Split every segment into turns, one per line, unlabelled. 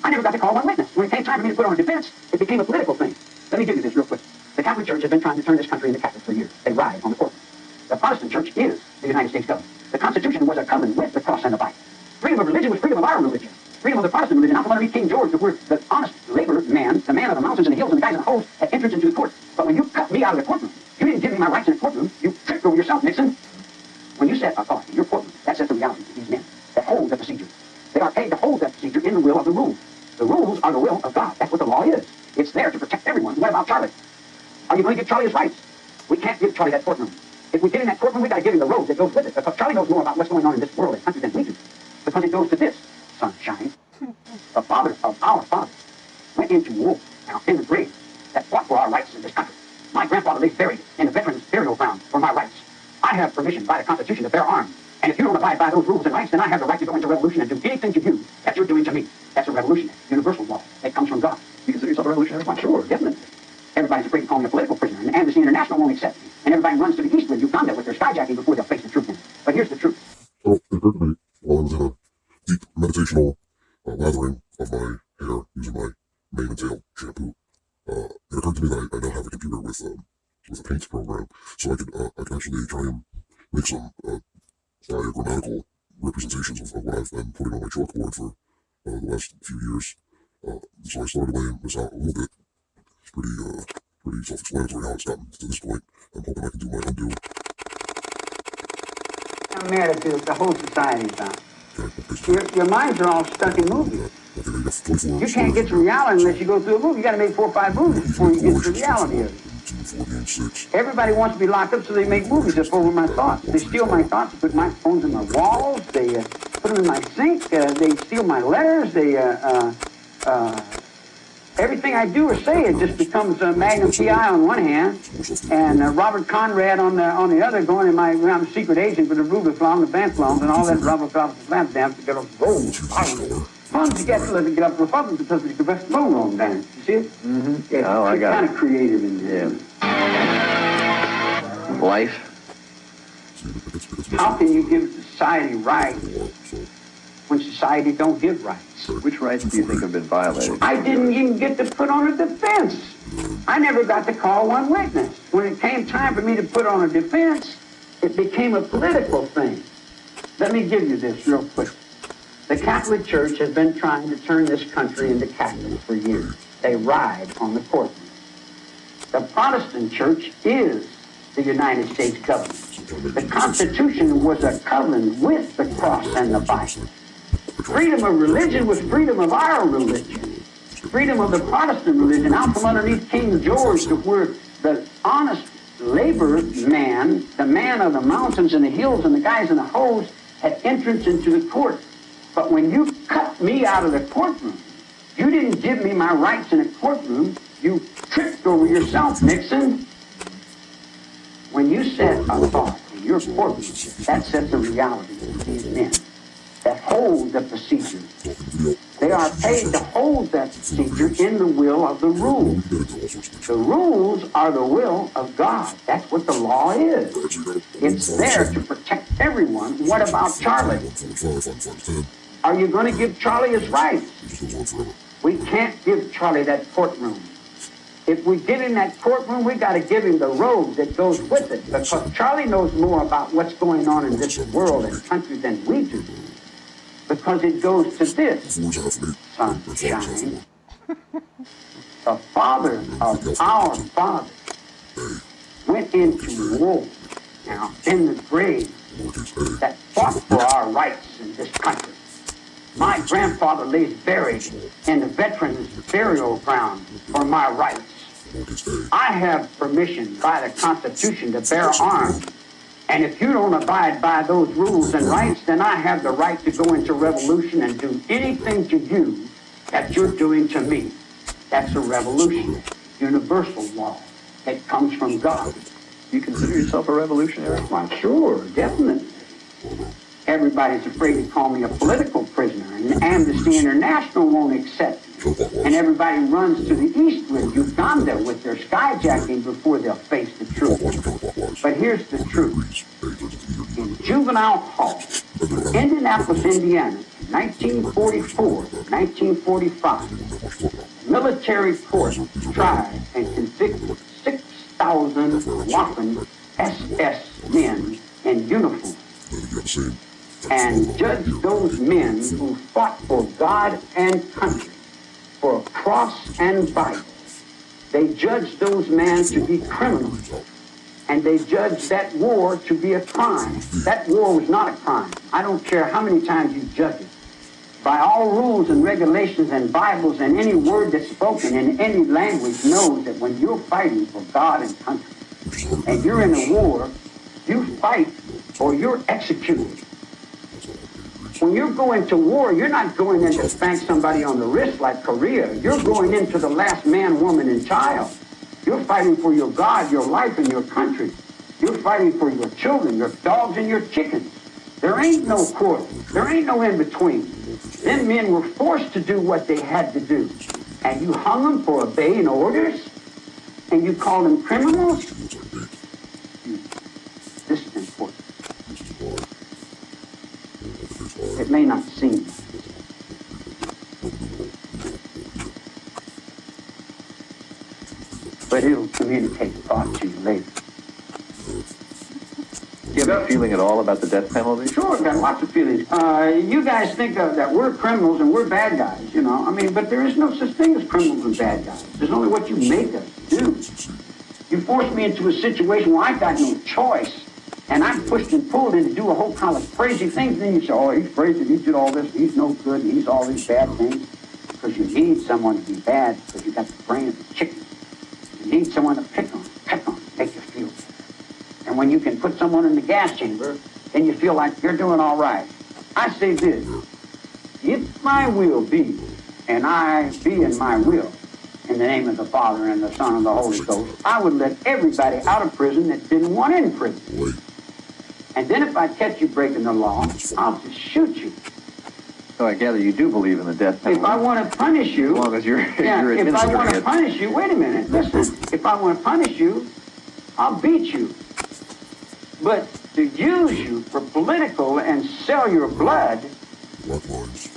I never got to call one witness. When it came time for me to put on a defense, it became a political thing. Let me give you this real quick. The Catholic Church has been trying to turn this country into Catholic for years. They ride on the court. The Protestant Church is the United States government. The Constitution was a covenant with the cross and the Bible. Freedom of religion was freedom of our religion. Freedom of the Protestant religion. I'm from underneath King George, where the honest labor man, the man of the mountains and the hills and the guys in the holes, had entrance into the court. But when you cut me out of the courtroom, you didn't give me my rights in the courtroom. You tripped over yourself, Nixon. When you set authority in your courtroom, that's the reality of these men that hold the procedure. They are paid to hold that procedure in the will of the rules. The rules are the will of God. That's what the law is. It's there to protect everyone. What about Charlie? Are you going to give Charlie his rights? We can't give Charlie that courtroom. If we get in that courtroom, we got to give him the road that goes with it. Because Charlie knows more about what's going on in this world and country than we do. Because it goes to this, sunshine. The father of our father went into war now in the grave that fought for our rights in this country. My grandfather lay buried in the veterans' burial ground for my rights. I have permission by the Constitution to bear arms. And if you don't abide by those rules and rights, then I have the right to go into revolution and do anything to you that you're doing to me. That's a revolutionary, universal law that comes from God. You consider yourself a revolutionary? Well, sure, definitely. Everybody's afraid to call me a political prisoner, and Amnesty International won't accept me. And everybody runs to the east with Uganda with their skyjacking before they'll face the truth. But here's the truth.
So it occurred to me while I was in a deep meditational lathering of my hair using my mane and tail shampoo, it occurred to me that I now have a computer with a paint program, so I could actually try and make some diagrammatical representations of what I've been putting on my chalkboard for the last few years. So I started laying this out a little bit. It's pretty self-explanatory how it's gotten to this point. I'm hoping I can do my undo.
I'm mad at the whole society about. Your minds are all stuck in movies. You can't get to reality unless you go through a movie. You got to make 4 or 5 movies before you get to the reality of it. Everybody wants to be locked up, so they make movies that over my thoughts. They steal my thoughts, put my phones in my walls, they put them in my sink, they steal my letters, everything I do or say, it just becomes Magnum P.I. on one hand, and Robert Conrad on the other, going in my, I'm a secret agent for the Rubiflom, the Banfloms, and all that Robert Conrad stamps to get off the road. Fun to get up to Republicans because it's the best low on down. You see it?
Mm-hmm. Yeah,
it's kind of creative in there.
Yeah. Life.
How can you give society rights when society don't give rights?
Which rights do you think have been violated?
I didn't even get to put on a defense. I never got to call one witness. When it came time for me to put on a defense, it became a political thing. Let me give you this real quick. The Catholic Church has been trying to turn this country into Catholic for years. They ride on the courtroom. The Protestant Church is the United States government. The Constitution was a covenant with the cross and the Bible. Freedom of religion was freedom of our religion. Freedom of the Protestant religion, out from underneath King George, to where the honest labor man, the man of the mountains and the hills and the guys in the holes, had entrance into the court. But when you cut me out of the courtroom, you didn't give me my rights in a courtroom. You tripped over yourself, Nixon. When you set authority in your courtroom, that sets the reality of these men that hold the procedure. They are paid to hold that procedure in the will of the rules. The rules are the will of God. That's what the law is. It's there to protect everyone. What about Charlie? Are you going to give Charlie his rights? We can't give Charlie that courtroom. If we get in that courtroom, we got to give him the robe that goes with it, because Charlie knows more about what's going on in this world and country than we do. Because it goes to this, sunshine. The father of our father went into war, now in the grave, that fought for our rights in this country. My grandfather lays buried in the veterans' burial ground for my rights. I have permission by the Constitution to bear arms. And if you don't abide by those rules and rights, then I have the right to go into revolution and do anything to you that you're doing to me. That's a revolution, universal law. It comes from God.
You consider yourself a revolutionary?
Well, sure, definitely. Everybody's afraid to call me a political prisoner, and Amnesty International won't accept me. And everybody runs to the east with Uganda with their skyjacking before they'll face the truth. But here's the truth. In juvenile hall, Indianapolis, Indiana, 1944, 1945, military court tried and convicted 6,000 whopping SS men in uniform and judged those men who fought for God and country, for a cross and Bible. They judged those men to be criminals, and they judged that war to be a crime. That war was not a crime. I don't care how many times you judge it. By all rules and regulations and Bibles and any word that's spoken in any language knows that when you're fighting for God and country, and you're in a war, you fight or you're executed. When you're going to war, you're not going in to spank somebody on the wrist like Korea. You're going into the last man, woman, and child. You're fighting for your God, your life, and your country. You're fighting for your children, your dogs, and your chickens. There ain't no court. There ain't no in-between. Them men were forced to do what they had to do. And you hung them for obeying orders? And you call them criminals? This is important. It may not seem, but it'll communicate thought to you later.
Do you have a feeling at all about the death penalty?
Sure, I've got lots of feelings. You guys think that we're criminals and we're bad guys, you know. I mean, but there is no such thing as criminals and bad guys. There's only what you make us do. You forced me into a situation where I got no choice. And I'm pushed and pulled in to do a whole kind of crazy things. And then you say, oh, he's crazy, he did all this, he's no good, he's all these bad things. Because you need someone to be bad because you got the brain of a chicken. You need someone to pick on, make you feel good. And when you can put someone in the gas chamber, then you feel like you're doing all right. I say this, if my will be, and I be in my will, in the name of the Father and the Son and the Holy Ghost, I would let everybody out of prison that didn't want in prison. And then if I catch you breaking the law, I'll just shoot you.
So I gather you do believe in the death penalty.
If I want to punish you,
as long as you're
if I
administering
want to
it.
punish you, wait a minute, listen. If I want to punish you, I'll beat you. But to use you for political and sell your blood,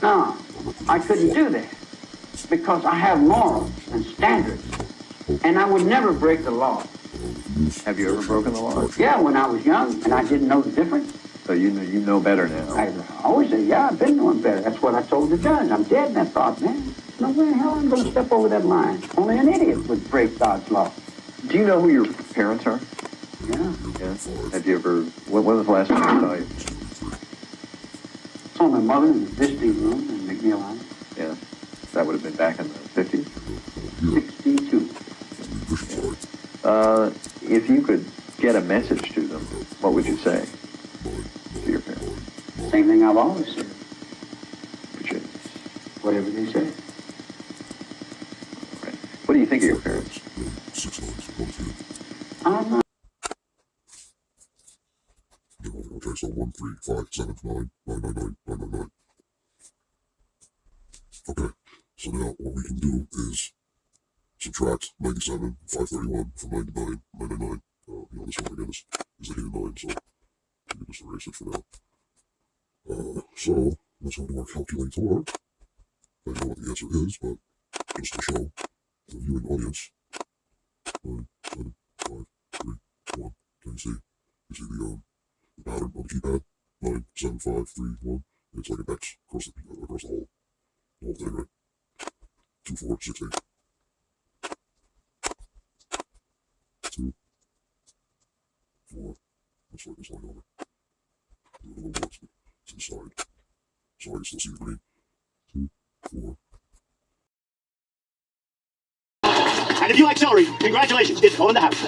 no, I couldn't do that. Because I have morals and standards, and I would never break the law.
Have you ever broken the law?
Yeah, when I was young, and I didn't know the difference.
So you know better now.
I always say, yeah, I've been knowing better. That's what I told the judge. I'm dead, and I thought, man, no way in hell I'm going to step over that line. Only an idiot would break God's law.
Do you know who your parents are?
Yeah.
Yeah. Have you ever, when was the last time you saw you?
Saw my mother in the visiting room in McNeil Island.
Yeah. That would have been back in the 50s?
62.
If you could get a message to them, what would you say to your parents?
Same thing I've always said.
Which is,
Whatever they say.
right. What do you think of your parents?
I'm not.
Okay, so 13579999999. Okay, so now what we can do is subtract 97, 531 from 99, 999. This one again is a hidden 9, so we can just erase it for now. So let's go to our calculator. I know what the answer is, but just to show the viewing audience. 9, 7, 5, 3, 1. Can you see? You see the pattern on the keypad? 9, 7, 5, 3, 1. And it's like an X across the whole thing, right? 2, 4, 6, 8. 2, 4. Let's write this line over. Do it a little more to the side. So I can still see the green. 2, 4.
And if you like celery, congratulations, it's all in the house.